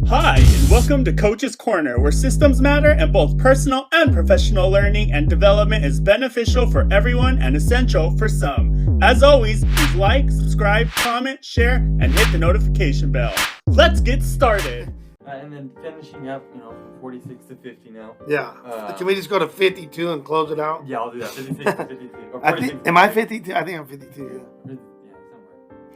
Hi, and welcome to Coach's Corner, where systems matter and both personal and professional learning and development is beneficial for everyone and essential for some. As always, please like, subscribe, comment, share, and hit the notification bell. Let's get started. And then finishing up, from 46 to 50 now. Yeah. Can we just go to 52 and close it out? Yeah, I'll do that. 56 to 52. Or am I 52? I think I'm 52. Yeah,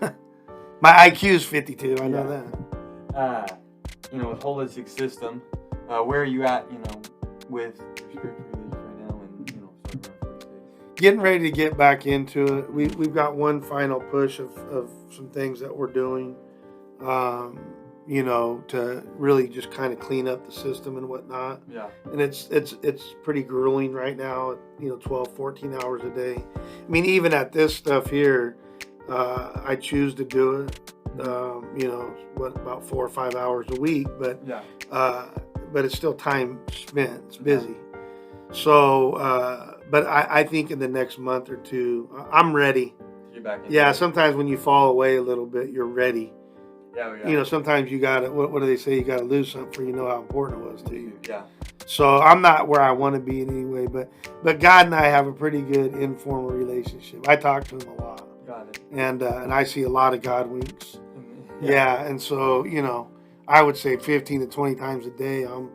somewhere. My IQ is 52. I know that. With holistic system, where are you at, with your spiritual religion right now and, starting around 46? Getting ready to get back into it. We've got one final push of some things that we're doing, to really just kind of clean up the system and whatnot. Yeah. And it's pretty grueling right now, 12, 14 hours a day. I mean, even at this stuff here, I choose to do it. About 4 or 5 hours a week, but it's still time spent. It's busy. So, but I think in the next month or two, I'm ready. You're back in. Yeah, sometimes when you fall away a little bit, you're ready. Yeah. Sometimes you gotta. What do they say? You gotta lose something for you know how important it was to you. Yeah. So I'm not where I want to be in any way, but God and I have a pretty good informal relationship. I talk to him a lot. Got it. And I see a lot of God winks. Yeah, and so, I would say 15 to 20 times a day, I'm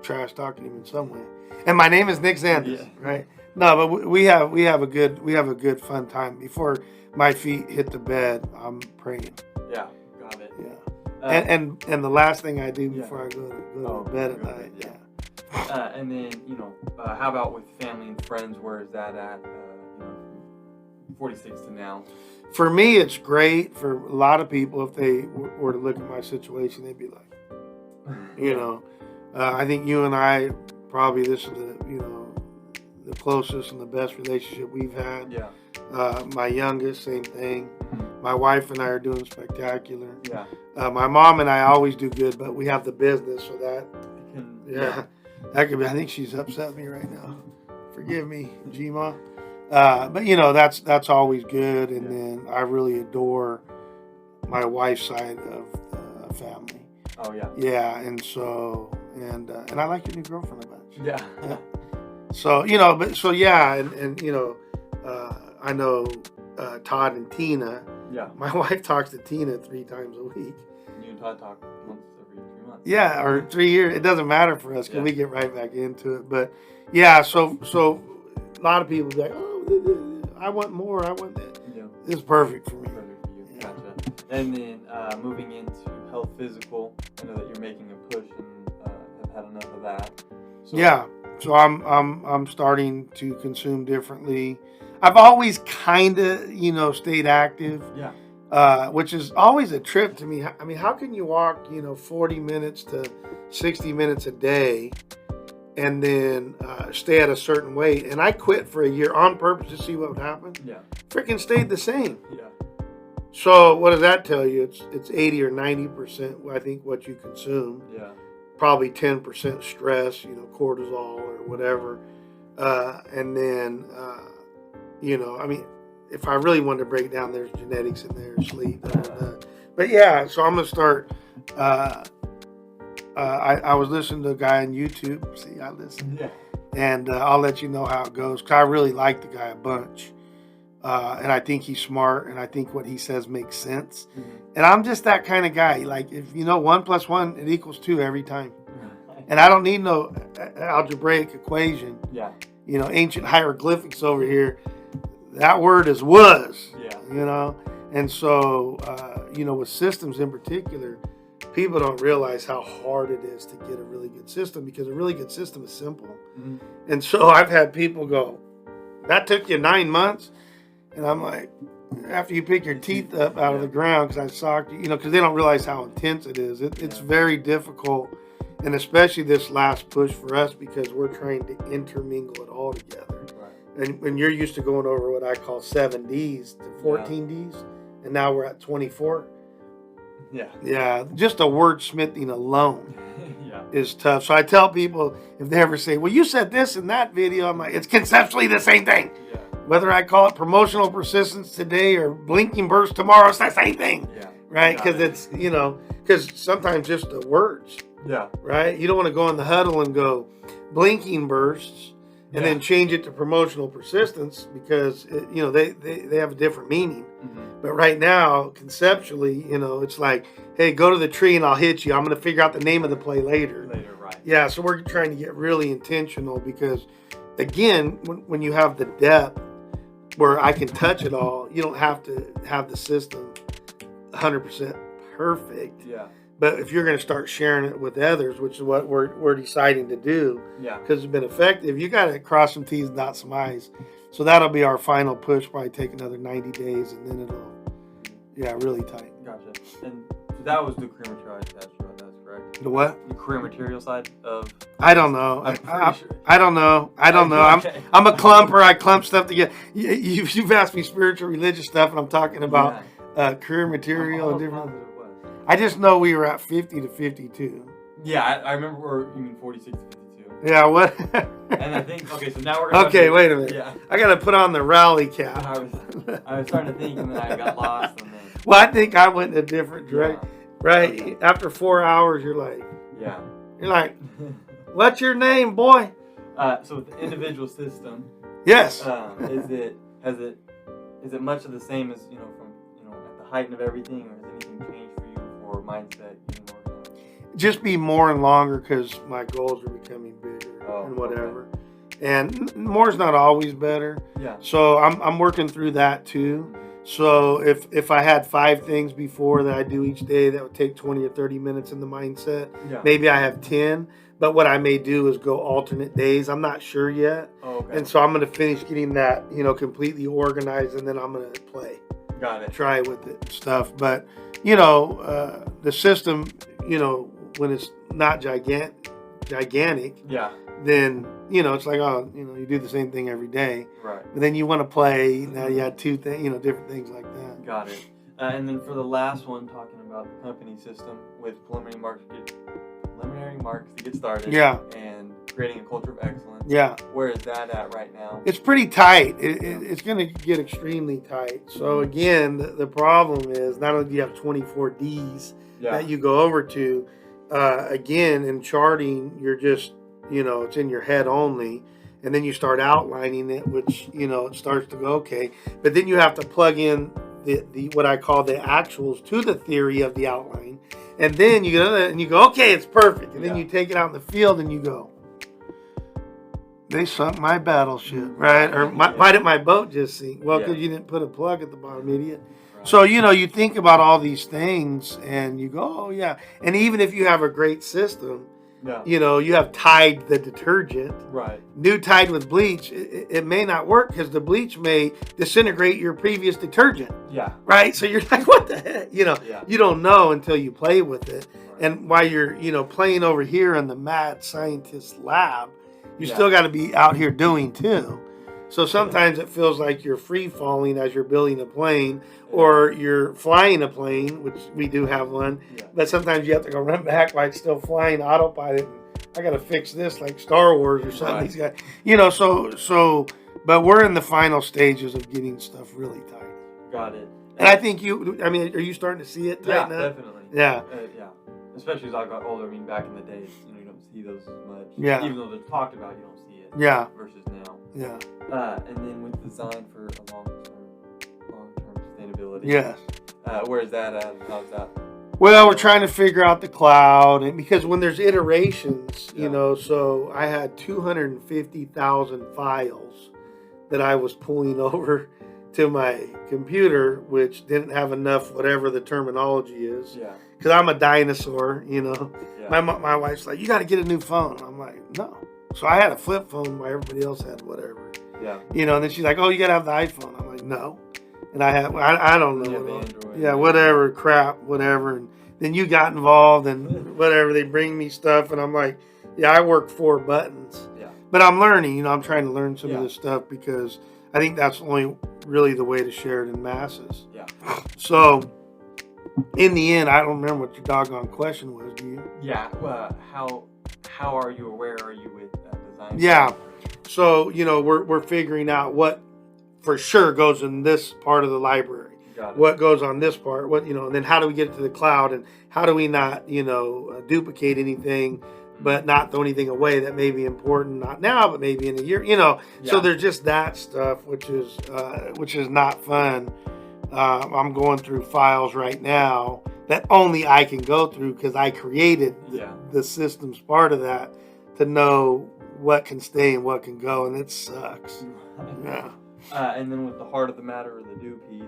trash talking him in some way. And my name is Nick Zandis, right? No, but we have a good fun time. Before my feet hit the bed, I'm praying. Yeah, got it. Yeah. And the last thing I do before I go to bed at night. Yeah. And then, how about with family and friends? Where is that at? 46 to now. For me, it's great. For a lot of people, if they were to look at my situation, they'd be like, I think you and I probably this is the closest and the best relationship we've had. Yeah. My youngest, same thing. My wife and I are doing spectacular. Yeah. My mom and I always do good, but we have the business, so that that could be. I think she's upset with me right now. Forgive me, G-Ma. But that's always good, and then I really adore my wife's side of the family. Oh yeah. Yeah, and so and I like your new girlfriend a bunch. Yeah. So I know Todd and Tina. Yeah. My wife talks to Tina 3 times a week. You and Todd talk once every 3 months. Yeah, or 3 years. It doesn't matter for us because we get right back into it. But yeah, so a lot of people be like, oh, I want more. I want that. Yeah. It's perfect for me. Perfect for you. Yeah. Gotcha. And then moving into health physical, I know that you're making a push and have had enough of that. So. Yeah. So I'm starting to consume differently. I've always kind of stayed active. Yeah. Which is always a trip to me. I mean, how can you walk 40 minutes to 60 minutes a day? And then stay at a certain weight. And I quit for a year on purpose to see what would happen. Yeah. Freaking stayed the same. Yeah. So what does that tell you? It's 80 or 90%, I think, what you consume. Yeah. Probably 10% stress, cortisol or whatever. And then, I mean, if I really wanted to break down, there's genetics in there, sleep. But yeah, so I'm going to start... I was listening to a guy on YouTube. See, I listen. Yeah. And I'll let you know how it goes. Because I really like the guy a bunch. And I think he's smart. And I think what he says makes sense. Mm-hmm. And I'm just that kind of guy. Like, if 1 + 1, it equals 2 every time. And I don't need no algebraic equation. Yeah. Ancient hieroglyphics over here. That word is was. Yeah. And so, with systems in particular, people don't realize how hard it is to get a really good system, because a really good system is simple. Mm-hmm. And so I've had people go, that took you 9 months? And I'm like, after you pick your teeth up out of the ground, because I socked you, because they don't realize how intense it is. It's very difficult, and especially this last push for us, because we're trying to intermingle it all together. Right. And when you're used to going over what I call 7 Ds to 14 Ds, and now we're at 24. Yeah, just a wordsmithing alone is tough. So I tell people, if they ever say, well, you said this in that video, I'm like, it's conceptually the same thing. Whether I call it promotional persistence today or blinking burst tomorrow, it's the same thing. right? Got Because it. it's, because sometimes just the words, Yeah. right? You don't want to go in the huddle and go blinking bursts and Yeah. then change it to promotional persistence because, they have a different meaning. Mm-hmm. But right now, conceptually, it's like, hey, go to the tree and I'll hit you. I'm going to figure out the name of the play later. Later, right. Yeah, so we're trying to get really intentional because, again, when you have the depth where I can touch it all, you don't have to have the system 100% perfect. Yeah. But if you're going to start sharing it with others, which is what we're deciding to do, Yeah. because it's been effective, you got to cross some T's and dot some I's. So that'll be our final push. Probably take another 90 days, and then it'll, really tight. Gotcha. And so that was the career material test, right? That's correct. The what? The career material side of. I don't know. I'm pretty sure. I don't know. I don't know. Okay. I'm a clumper. I clump stuff together. You've asked me spiritual, religious stuff, and I'm talking about career material and different. I just know we were at 50 to 52. Yeah, I remember. Or you mean 46 to 52? Yeah. What? And I think so. Now we're. Gonna Okay. Wait a minute. Yeah. I got to put on the rally cap. I was starting to think, and then I got lost, and then. Well, I think I went in a different direction. Right. Okay. After 4 hours, you're like, Yeah. what's your name, boy? So with the individual system, Yes. is it much of the same as from at the height of everything, or has anything changed for you for mindset getting organized? Just be more and longer because my goals are becoming bigger and whatever. Okay. And more's not always better. Yeah. So I'm working through that too. So if I had 5 things before that I do each day that would take 20 or 30 minutes in the mindset, Yeah. maybe I have 10. But what I may do is go alternate days. I'm not sure yet. Oh, okay. And so I'm going to finish getting that, completely organized, and then I'm going to play. Got it. Try with it and stuff. But, the system, when it's not gigantic, Yeah. then, it's like, you do the same thing every day. Right. But then you want to play. Now you had 2 things, different things like that. Got it. And then for the last one, talking about the company system with preliminary marks to get started. Yeah. And creating a culture of excellence. Yeah. Where is that at right now? It's pretty tight. It's going to get extremely tight. So, again, the problem is not only do you have 24 Ds that you go over to, again, in charting, you're just, it's in your head only. And then you start outlining it, which, it starts to go, okay. But then you have to plug in the what I call the actuals to the theory of the outline. And then you go and you go, okay, it's perfect. And then you take it out in the field and you go, they sunk my battleship, right? Or why did my boat just sink? Well, because you didn't put a plug at the bottom, idiot. Right. So, you think about all these things and you go, oh, yeah. And even if you have a great system, you have Tide the detergent. Right. New Tide with bleach, it may not work because the bleach may disintegrate your previous detergent. Yeah. Right? So you're like, what the heck? You don't know until you play with it. Right. And while you're, playing over here in the mad scientist lab, you still got to be out here doing too. So sometimes it feels like you're free falling as you're building a plane or you're flying a plane, which we do have one. Yeah. But sometimes you have to go run back while it's still flying autopilot. I got to fix this like Star Wars or something. Right. These guys, but we're in the final stages of getting stuff really tight. Got it. And I think are you starting to see it tighten up? Definitely. Yeah. Yeah. Especially as I got older. I mean, back in the days, you don't see those as much. Yeah. Even though they're talked about, you don't see it. Yeah. Versus now. Yeah. And then with design for a long-term sustainability. Yes. Where is that at? How's that? Well, we're trying to figure out the cloud, and because when there's iterations, so I had 250,000 files that I was pulling over to my computer, which didn't have enough, whatever the terminology is. Yeah. Because I'm a dinosaur, Yeah. My wife's like, you got to get a new phone. I'm like, no. So I had a flip phone while everybody else had whatever. Yeah. And then she's like, oh, you got to have the iPhone. I'm like, no. And I don't know. Android. Yeah, whatever, crap, whatever. And then you got involved and whatever. They bring me stuff and I'm like, yeah, I work 4 buttons. Yeah. But I'm learning, I'm trying to learn some of this stuff because I think that's only really the way to share it in masses. Yeah. So in the end, I don't remember what your doggone question was, do you? Yeah. How are you aware are you with design? Yeah. So, we're figuring out what for sure goes in this part of the library. Got it. what goes on this part, what, and then how do we get it to the cloud, and how do we not, duplicate anything, but not throw anything away that may be important, not now, but maybe in a year, So Yeah. there's just that stuff, which is not fun. I'm going through files right now that only I can go through because I created the systems part of that to know what can stay and what can go, and it sucks. Yeah. And then with the heart of the matter or the do piece.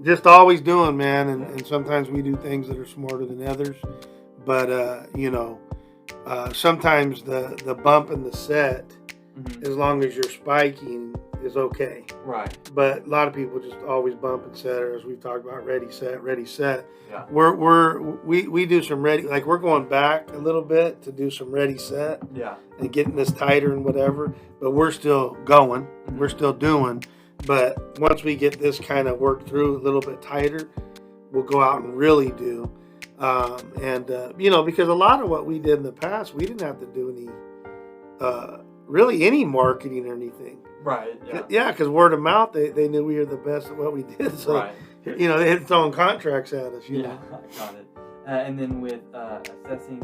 Just always doing, man, and sometimes we do things that are smarter than others, but sometimes the bump in the set, as long as you're spiking, is okay. Right. But a lot of people just always bump and set, or as we've talked about, ready set. Yeah. We do some ready, like we're going back a little bit to do some ready set. Yeah. And getting this tighter and whatever, but we're still going. We're still doing. But once we get this kind of worked through a little bit tighter, we'll go out and really do. Because a lot of what we did in the past, we didn't have to do any marketing or anything. Right. Yeah. Yeah, because word of mouth, they knew we were the best at what we did. So, right. they had throwing contracts at us. You know? Got it. And then with assessing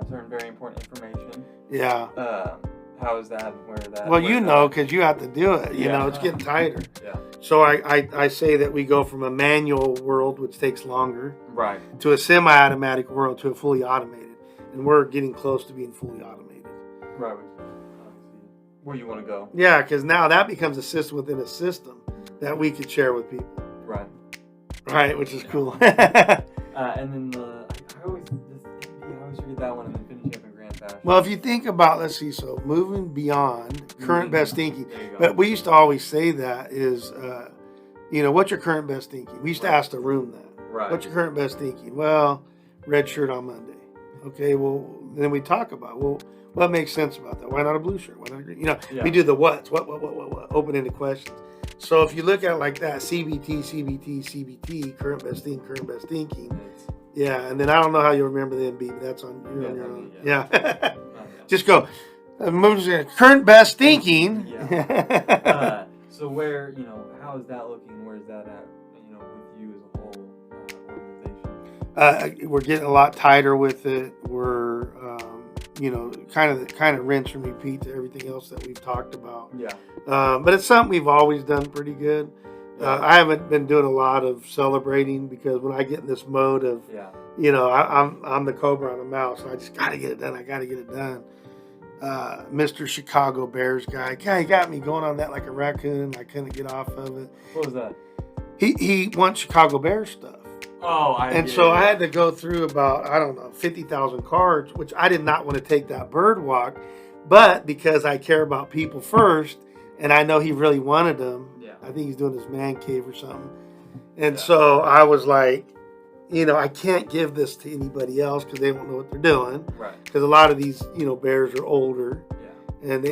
certain very important information. Yeah. How is that? Where that? Well, because you have to do it. It's getting tighter. Yeah. So I say that we go from a manual world, which takes longer, right, to a semi-automatic world, to a fully automated, and we're getting close to being fully automated. Right. Where you want to go? Yeah, because now that becomes a system within a system that we could share with people. Right. Right, which is cool. And then I always read that one and then finish up in grand fashion. Well, if you think about, let's see, so moving beyond current best thinking, but we used to always say that is, what's your current best thinking? We used to ask the room that. Right. What's your current best thinking? Well, red shirt on Monday. Okay, well, then we talk about, what makes sense about that? Why not a blue shirt? Why not a green? We do the what's, what, open-ended questions. So if you look at it like that, CBT, current best thinking. Yeah, and then I don't know how you remember the MB, but that's on your own. Yeah. Just go. Current best thinking. Yeah. So where, how is that looking? Where is that at, with you as a whole organization? We're getting a lot tighter with it. We're, kind of rinse and repeat to everything else that we've talked about. Yeah. But it's something we've always done pretty good. I haven't been doing a lot of celebrating because when I get in this mode of, I'm the cobra on the mouse. So I just got to get it done. I got to get it done. Mr. Chicago Bears guy, he got me going on that like a raccoon. I couldn't get off of it. What was that? He wants Chicago Bears stuff. Oh, I had to go through about, 50,000 cards, which I did not want to take that bird walk. But because I care about people first, and I know he really wanted them, I think he's doing his man cave or something. And so I was like, I can't give this to anybody else because they don't know what they're doing. Right. Because a lot of these, bears are older. Yeah. And,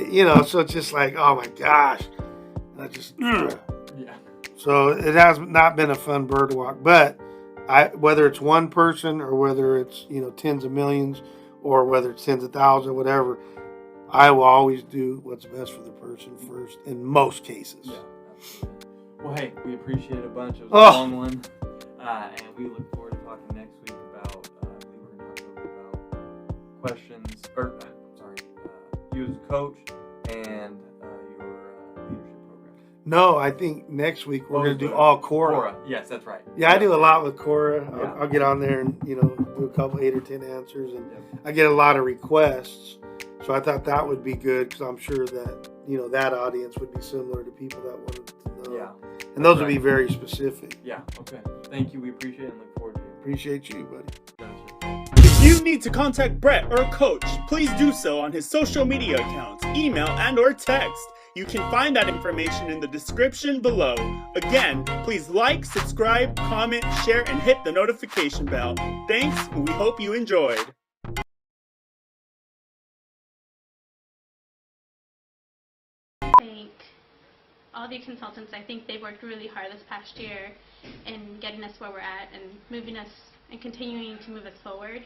so it's just like, oh my gosh. And I just, yeah. So it has not been a fun bird walk. But whether it's one person or whether it's, tens of millions or whether it's tens of thousands or whatever, I will always do what's best for the person first in most cases. Yeah, absolutely. Well, hey, we appreciate it a bunch. It was a long one. And we look forward to talking next week about, I believe we're going to talk about questions, you as a coach and your leadership program. No, I think next week we're going to do all Quora. Yes, that's right. Yeah, I do a lot with Quora. I'll get on there and, do a couple 8 or 10 answers. And I get a lot of requests. So I thought that would be good because I'm sure that, that audience would be similar to people that wanted to know. Yeah. And those would be very specific. Yeah, okay. Thank you. We appreciate it and look forward to it. Appreciate you, buddy. If you need to contact Brett or Coach, please do so on his social media accounts, email, and or text. You can find that information in the description below. Again, please like, subscribe, comment, share, and hit the notification bell. Thanks, and we hope you enjoyed. Thank all the consultants. I think they've worked really hard this past year in getting us where we're at and moving us and continuing to move us forward.